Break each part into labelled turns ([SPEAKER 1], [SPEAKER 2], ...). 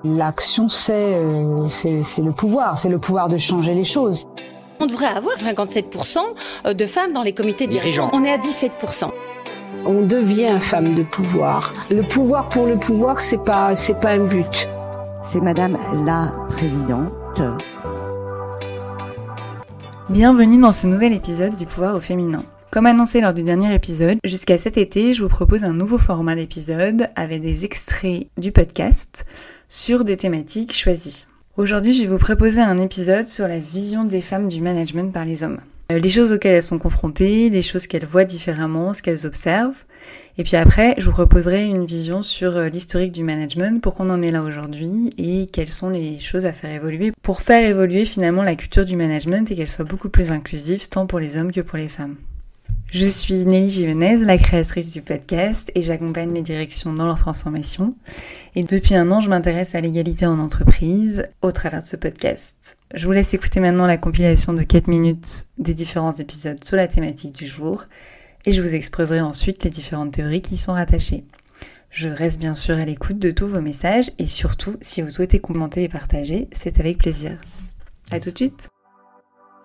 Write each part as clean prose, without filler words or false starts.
[SPEAKER 1] L'action, c'est le pouvoir. C'est le pouvoir de changer les choses.
[SPEAKER 2] On devrait avoir 57% de femmes dans les comités dirigeants. On est à 17%.
[SPEAKER 3] On devient femme de pouvoir. Le pouvoir pour le pouvoir, c'est pas un but.
[SPEAKER 4] C'est Madame la Présidente.
[SPEAKER 5] Bienvenue dans ce nouvel épisode du pouvoir au féminin. Comme annoncé lors du dernier épisode, jusqu'à cet été, je vous propose un nouveau format d'épisode avec des extraits du podcast sur des thématiques choisies. Aujourd'hui, je vais vous proposer un épisode sur la vision des femmes du management par les hommes. Les choses auxquelles elles sont confrontées, les choses qu'elles voient différemment, ce qu'elles observent. Et puis après, je vous proposerai une vision sur l'historique du management, pourquoi on en est là aujourd'hui et quelles sont les choses à faire évoluer pour faire évoluer finalement la culture du management et qu'elle soit beaucoup plus inclusive tant pour les hommes que pour les femmes. Je suis Nelly Givenez, la créatrice du podcast et j'accompagne les directions dans leur transformation. Et depuis 1 an, je m'intéresse à l'égalité en entreprise au travers de ce podcast. Je vous laisse écouter maintenant la compilation de 4 minutes des différents épisodes sur la thématique du jour et je vous exposerai ensuite les différentes théories qui y sont rattachées. Je reste bien sûr à l'écoute de tous vos messages et surtout, si vous souhaitez commenter et partager, c'est avec plaisir. À tout de suite.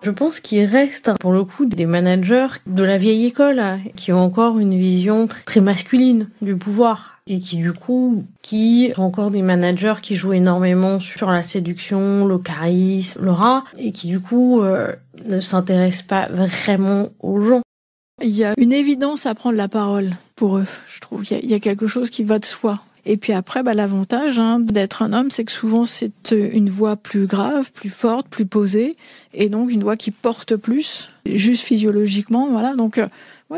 [SPEAKER 6] Je pense qu'il reste, pour le coup, des managers de la vieille école, qui ont encore une vision très masculine du pouvoir. Et qui sont encore des managers qui jouent énormément sur la séduction, le charisme, l'aura, et qui ne s'intéressent pas vraiment aux gens.
[SPEAKER 7] Il y a une évidence à prendre la parole pour eux, je trouve. Il y a quelque chose qui va de soi. Et puis après, l'avantage d'être un homme, c'est que souvent c'est une voix plus grave, plus forte, plus posée, et donc une voix qui porte plus, juste physiologiquement, voilà. Donc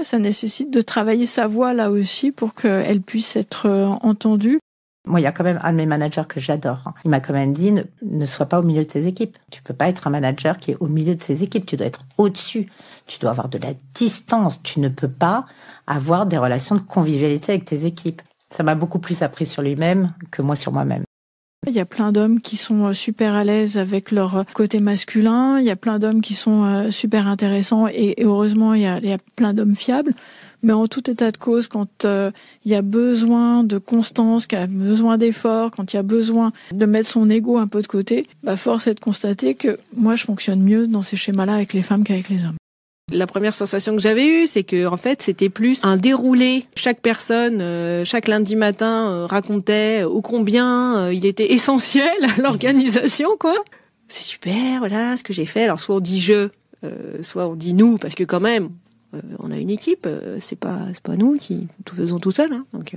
[SPEAKER 7] ça nécessite de travailler sa voix là aussi pour qu'elle puisse être entendue.
[SPEAKER 8] Moi, il y a quand même un de mes managers que j'adore. Il m'a quand même dit, ne sois pas au milieu de tes équipes. Tu peux pas être un manager qui est au milieu de ses équipes. Tu dois être au-dessus. Tu dois avoir de la distance. Tu ne peux pas avoir des relations de convivialité avec tes équipes. Ça m'a beaucoup plus appris sur lui-même que moi sur moi-même.
[SPEAKER 7] Il y a plein d'hommes qui sont super à l'aise avec leur côté masculin. Il y a plein d'hommes qui sont super intéressants et heureusement, il y a plein d'hommes fiables. Mais en tout état de cause, quand il y a besoin de constance, qu'il y a besoin d'effort, quand il y a besoin de mettre son ego un peu de côté, force est de constater que moi, je fonctionne mieux dans ces schémas-là avec les femmes qu'avec les hommes.
[SPEAKER 9] La première sensation que j'avais eue, c'est que en fait, c'était plus un déroulé. Chaque personne, chaque lundi matin, racontait ô combien il était essentiel à l'organisation, quoi. C'est super, voilà ce que j'ai fait. Alors soit on dit je, soit on dit nous, parce que quand même, on a une équipe. C'est pas nous qui tout faisons tout seul. Donc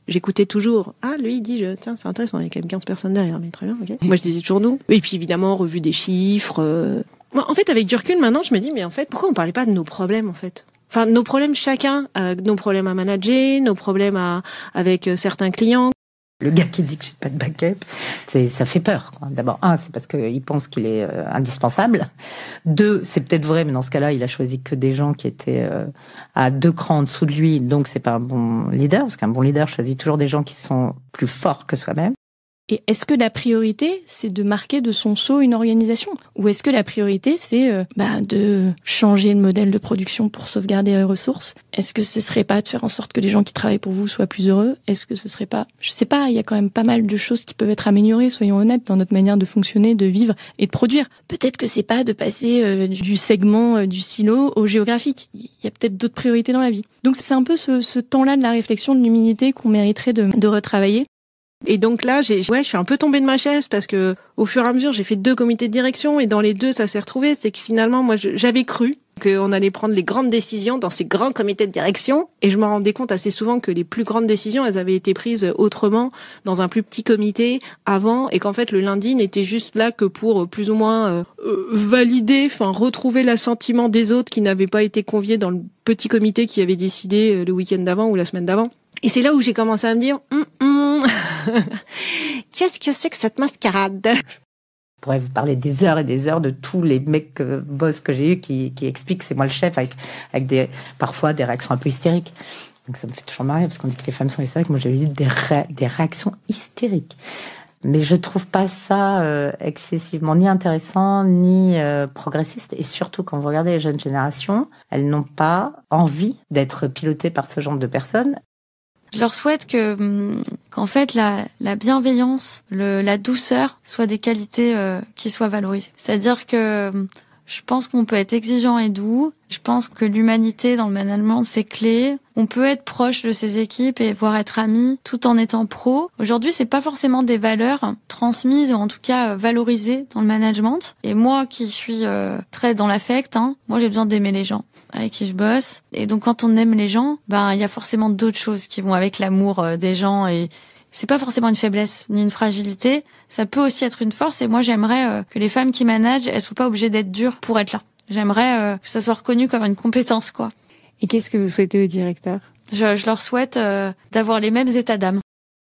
[SPEAKER 9] j'écoutais toujours. Ah, lui il dit je. Tiens, c'est intéressant. Il y a quand même 15 personnes derrière, mais très bien. Ok. Moi je disais toujours nous. Et puis évidemment revue des chiffres. Moi, en fait, avec du recul, maintenant, je me dis, mais en fait, pourquoi on parlait pas de nos problèmes, en fait? Enfin, nos problèmes chacun, nos problèmes à manager, nos problèmes avec certains clients.
[SPEAKER 8] Le gars qui dit que j'ai pas de backup, ça fait peur, quoi. D'abord, c'est parce qu'il pense qu'il est indispensable. 2, c'est peut-être vrai, mais dans ce cas-là, il a choisi que des gens qui étaient à 2 crans en dessous de lui, donc c'est pas un bon leader, parce qu'un bon leader choisit toujours des gens qui sont plus forts que soi-même.
[SPEAKER 10] Et est-ce que la priorité, c'est de marquer de son sceau une organisation? Ou est-ce que la priorité, c'est de changer le modèle de production pour sauvegarder les ressources? Est-ce que ce serait pas de faire en sorte que les gens qui travaillent pour vous soient plus heureux? Est-ce que ce serait pas... Je sais pas, il y a quand même pas mal de choses qui peuvent être améliorées, soyons honnêtes, dans notre manière de fonctionner, de vivre et de produire. Peut-être que c'est pas de passer du segment du silo au géographique. Il y a peut-être d'autres priorités dans la vie. Donc c'est un peu ce temps-là de la réflexion, de l'humilité qu'on mériterait de retravailler.
[SPEAKER 9] Et donc là, je suis un peu tombée de ma chaise parce que au fur et à mesure, j'ai fait 2 comités de direction et dans les 2, ça s'est retrouvé. C'est que finalement, moi, j'avais cru qu'on allait prendre les grandes décisions dans ces grands comités de direction et je me rendais compte assez souvent que les plus grandes décisions, elles avaient été prises autrement dans un plus petit comité avant et qu'en fait, le lundi n'était juste là que pour plus ou moins valider, retrouver l'assentiment des autres qui n'avaient pas été conviés dans le petit comité qui avait décidé le week-end d'avant ou la semaine d'avant. Et c'est là où j'ai commencé à me dire qu'est-ce que c'est que cette mascarade?
[SPEAKER 8] Je pourrais vous parler des heures et des heures de tous les mecs boss que j'ai eu qui expliquent que c'est moi le chef avec parfois des réactions un peu hystériques. Donc ça me fait toujours marrer parce qu'on dit que les femmes sont hystériques. Moi j'avais eu des réactions hystériques. Mais je trouve pas ça excessivement ni intéressant ni progressiste. Et surtout quand vous regardez les jeunes générations, elles n'ont pas envie d'être pilotées par ce genre de personnes.
[SPEAKER 11] Je leur souhaite qu'en fait la bienveillance, la douceur soient des qualités qui soient valorisées. C'est-à-dire que je pense qu'on peut être exigeant et doux. Je pense que l'humanité dans le management, c'est clé. On peut être proche de ses équipes et voire être ami tout en étant pro. Aujourd'hui, c'est pas forcément des valeurs transmises ou en tout cas valorisées dans le management. Et moi qui suis très dans l'affect, moi j'ai besoin d'aimer les gens avec qui je bosse. Et donc quand on aime les gens, il y a forcément d'autres choses qui vont avec l'amour des gens et c'est pas forcément une faiblesse ni une fragilité, ça peut aussi être une force et moi j'aimerais que les femmes qui managent, elles soient pas obligées d'être dures pour être là. J'aimerais que ça soit reconnu comme une compétence, quoi.
[SPEAKER 5] Et qu'est-ce que vous souhaitez aux directeurs ?
[SPEAKER 11] Je leur souhaite d'avoir les mêmes états d'âme.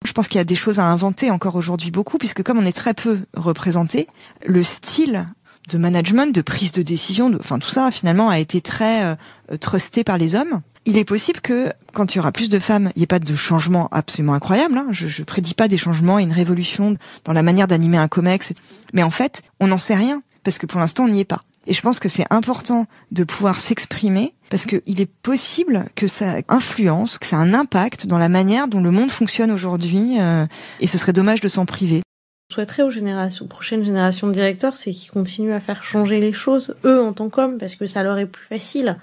[SPEAKER 12] Je pense qu'il y a des choses à inventer encore aujourd'hui beaucoup, puisque comme on est très peu représenté, le style de management, de prise de décision, tout ça finalement a été très trusté par les hommes. Il est possible que, quand il y aura plus de femmes, il n'y ait pas de changement absolument incroyable. Je prédis pas des changements et une révolution dans la manière d'animer un comex. Mais en fait, on n'en sait rien, parce que pour l'instant, on n'y est pas. Et je pense que c'est important de pouvoir s'exprimer, parce qu'il est possible que ça influence, que ça a un impact dans la manière dont le monde fonctionne aujourd'hui, et ce serait dommage de s'en priver.
[SPEAKER 6] Je souhaiterais aux prochaines générations de directeurs, c'est qu'ils continuent à faire changer les choses, eux en tant qu'hommes, parce que ça leur est plus facile.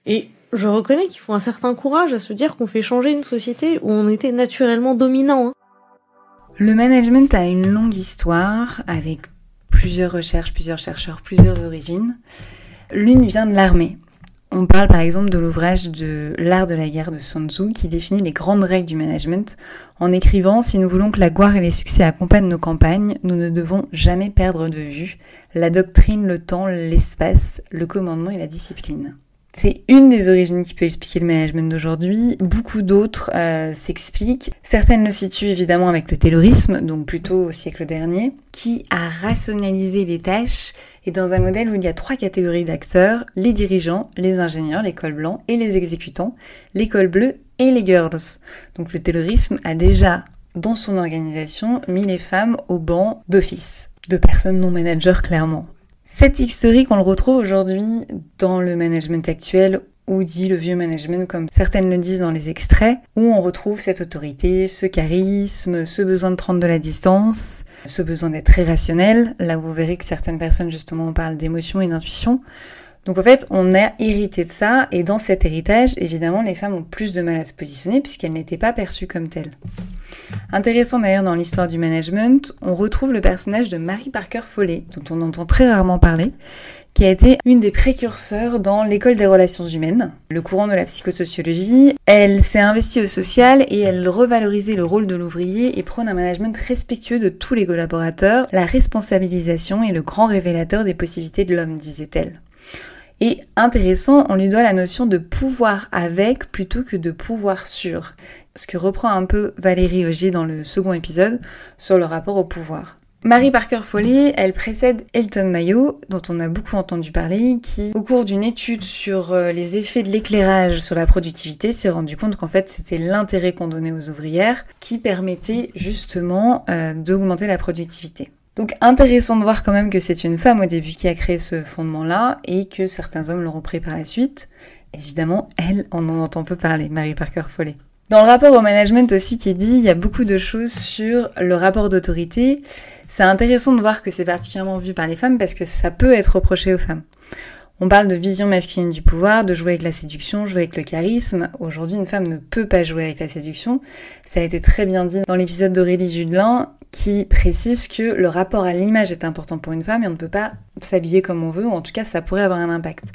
[SPEAKER 6] Et je reconnais qu'il faut un certain courage à se dire qu'on fait changer une société où on était naturellement dominant.
[SPEAKER 5] Le management a une longue histoire avec plusieurs recherches, plusieurs chercheurs, plusieurs origines. L'une vient de l'armée. On parle par exemple de l'ouvrage de L'art de la guerre de Sun Tzu qui définit les grandes règles du management en écrivant « Si nous voulons que la gloire et les succès accompagnent nos campagnes, nous ne devons jamais perdre de vue la doctrine, le temps, l'espace, le commandement et la discipline ». C'est une des origines qui peut expliquer le management d'aujourd'hui. Beaucoup d'autres s'expliquent. Certaines le situent évidemment avec le taylorisme, donc plutôt au siècle dernier, qui a rationalisé les tâches et dans un modèle où il y a 3 catégories d'acteurs, les dirigeants, les ingénieurs, les cols blancs, et les exécutants, les cols bleus et les girls. Donc le taylorisme a déjà, dans son organisation, mis les femmes au banc d'office, de personnes non managers clairement. Cette historique, on le retrouve aujourd'hui dans le management actuel, ou dit le vieux management, comme certaines le disent dans les extraits, où on retrouve cette autorité, ce charisme, ce besoin de prendre de la distance, ce besoin d'être très rationnel. Là, vous verrez que certaines personnes, justement, parlent d'émotion et d'intuition. Donc en fait, on a hérité de ça, et dans cet héritage, évidemment, les femmes ont plus de mal à se positionner, puisqu'elles n'étaient pas perçues comme telles. Intéressant d'ailleurs dans l'histoire du management, on retrouve le personnage de Mary Parker Foley, dont on entend très rarement parler, qui a été une des précurseurs dans l'école des relations humaines, le courant de la psychosociologie. Elle s'est investie au social et elle revalorisait le rôle de l'ouvrier et prône un management respectueux de tous les collaborateurs, la responsabilisation est le grand révélateur des possibilités de l'homme, disait-elle. Et intéressant, on lui doit la notion de pouvoir avec plutôt que de pouvoir sur, ce que reprend un peu Valérie Augier dans le second épisode sur le rapport au pouvoir. Mary Parker Foley, elle précède Elton Mayo, dont on a beaucoup entendu parler, qui, au cours d'une étude sur les effets de l'éclairage sur la productivité, s'est rendu compte qu'en fait c'était l'intérêt qu'on donnait aux ouvrières qui permettait justement d'augmenter la productivité. Donc intéressant de voir quand même que c'est une femme au début qui a créé ce fondement-là et que certains hommes l'ont repris par la suite. Évidemment, elle, on en entend peu parler, Mary Parker Foley. Dans le rapport au management aussi qui est dit, il y a beaucoup de choses sur le rapport d'autorité. C'est intéressant de voir que c'est particulièrement vu par les femmes parce que ça peut être reproché aux femmes. On parle de vision masculine du pouvoir, de jouer avec la séduction, jouer avec le charisme. Aujourd'hui, une femme ne peut pas jouer avec la séduction. Ça a été très bien dit dans l'épisode d'Aurélie Judelin, qui précise que le rapport à l'image est important pour une femme et on ne peut pas s'habiller comme on veut, ou en tout cas ça pourrait avoir un impact.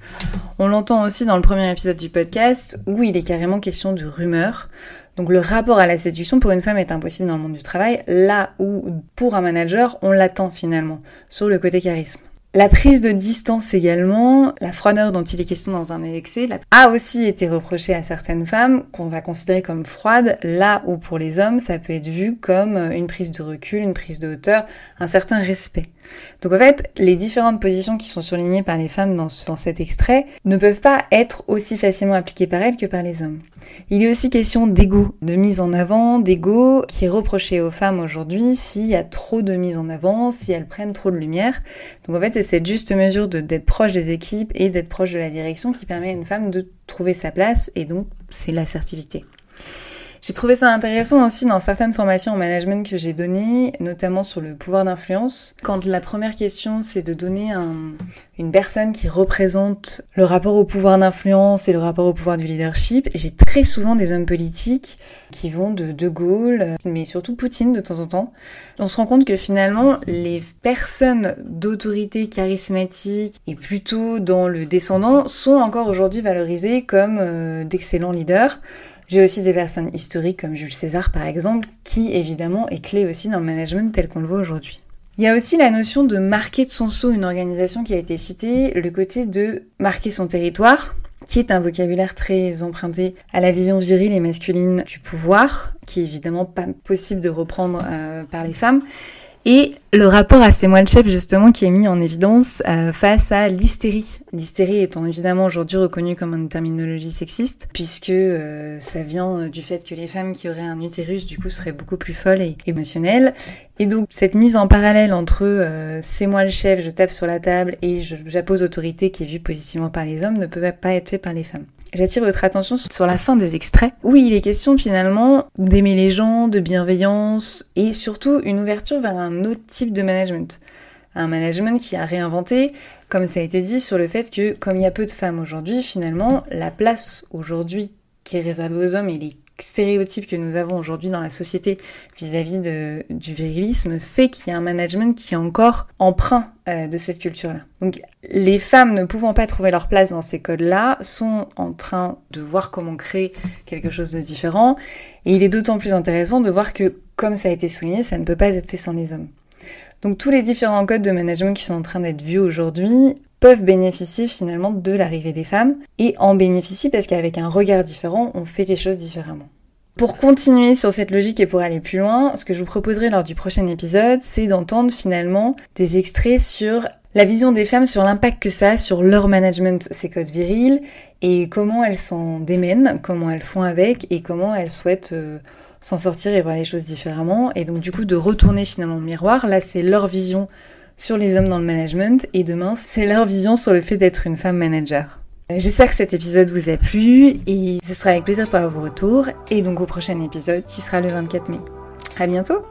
[SPEAKER 5] On l'entend aussi dans le premier épisode du podcast où il est carrément question de rumeur. Donc le rapport à la séduction pour une femme est impossible dans le monde du travail, là où pour un manager on l'attend finalement, sur le côté charisme. La prise de distance également, la froideur dont il est question dans un excès, a aussi été reprochée à certaines femmes qu'on va considérer comme froides, là où pour les hommes ça peut être vu comme une prise de recul, une prise de hauteur, un certain respect. Donc en fait, les différentes positions qui sont surlignées par les femmes dans cet extrait ne peuvent pas être aussi facilement appliquées par elles que par les hommes. Il est aussi question d'ego, de mise en avant, d'ego qui est reproché aux femmes aujourd'hui s'il y a trop de mise en avant, si elles prennent trop de lumière. Donc en fait, c'est cette juste mesure d'être proche des équipes et d'être proche de la direction qui permet à une femme de trouver sa place et donc c'est l'assertivité. J'ai trouvé ça intéressant aussi dans certaines formations en management que j'ai données, notamment sur le pouvoir d'influence. Quand la première question, c'est de donner une personne qui représente le rapport au pouvoir d'influence et le rapport au pouvoir du leadership, j'ai très souvent des hommes politiques qui vont de Gaulle, mais surtout Poutine de temps en temps. On se rend compte que finalement, les personnes d'autorité charismatique et plutôt dans le descendant sont encore aujourd'hui valorisées comme d'excellents leaders. J'ai aussi des personnes historiques comme Jules César par exemple, qui évidemment est clé aussi dans le management tel qu'on le voit aujourd'hui. Il y a aussi la notion de marquer de son sceau une organisation qui a été citée, le côté de marquer son territoire, qui est un vocabulaire très emprunté à la vision virile et masculine du pouvoir, qui est évidemment pas possible de reprendre par les femmes. Et le rapport à C'est moi le chef, justement, qui est mis en évidence face à l'hystérie. L'hystérie étant évidemment aujourd'hui reconnue comme une terminologie sexiste, puisque ça vient du fait que les femmes qui auraient un utérus, du coup, seraient beaucoup plus folles et émotionnelles. Et donc, cette mise en parallèle entre c'est moi le chef, je tape sur la table et j'appose autorité qui est vue positivement par les hommes ne peut pas être fait par les femmes. J'attire votre attention sur la fin des extraits, où il est question finalement d'aimer les gens, de bienveillance et surtout une ouverture vers un autre type de management. Un management qui a réinventé, comme ça a été dit, sur le fait que comme il y a peu de femmes aujourd'hui, finalement, la place aujourd'hui qui est réservée aux hommes et les stéréotypes que nous avons aujourd'hui dans la société vis-à-vis du virilisme fait qu'il y a un management qui est encore empreint de cette culture-là. Donc les femmes ne pouvant pas trouver leur place dans ces codes-là sont en train de voir comment créer quelque chose de différent et il est d'autant plus intéressant de voir que, comme ça a été souligné, ça ne peut pas être fait sans les hommes. Donc tous les différents codes de management qui sont en train d'être vus aujourd'hui peuvent bénéficier finalement de l'arrivée des femmes et en bénéficient parce qu'avec un regard différent, on fait les choses différemment. Pour continuer sur cette logique et pour aller plus loin, ce que je vous proposerai lors du prochain épisode, c'est d'entendre finalement des extraits sur la vision des femmes, sur l'impact que ça a sur leur management, ces codes virils, et comment elles s'en démènent, comment elles font avec et comment elles souhaitent s'en sortir et voir les choses différemment. Et donc du coup de retourner finalement au miroir, là c'est leur vision sur les hommes dans le management et demain c'est leur vision sur le fait d'être une femme manager. J'espère que cet épisode vous a plu et ce sera avec plaisir pour avoir vos retours et donc au prochain épisode qui sera le 24 mai. À bientôt!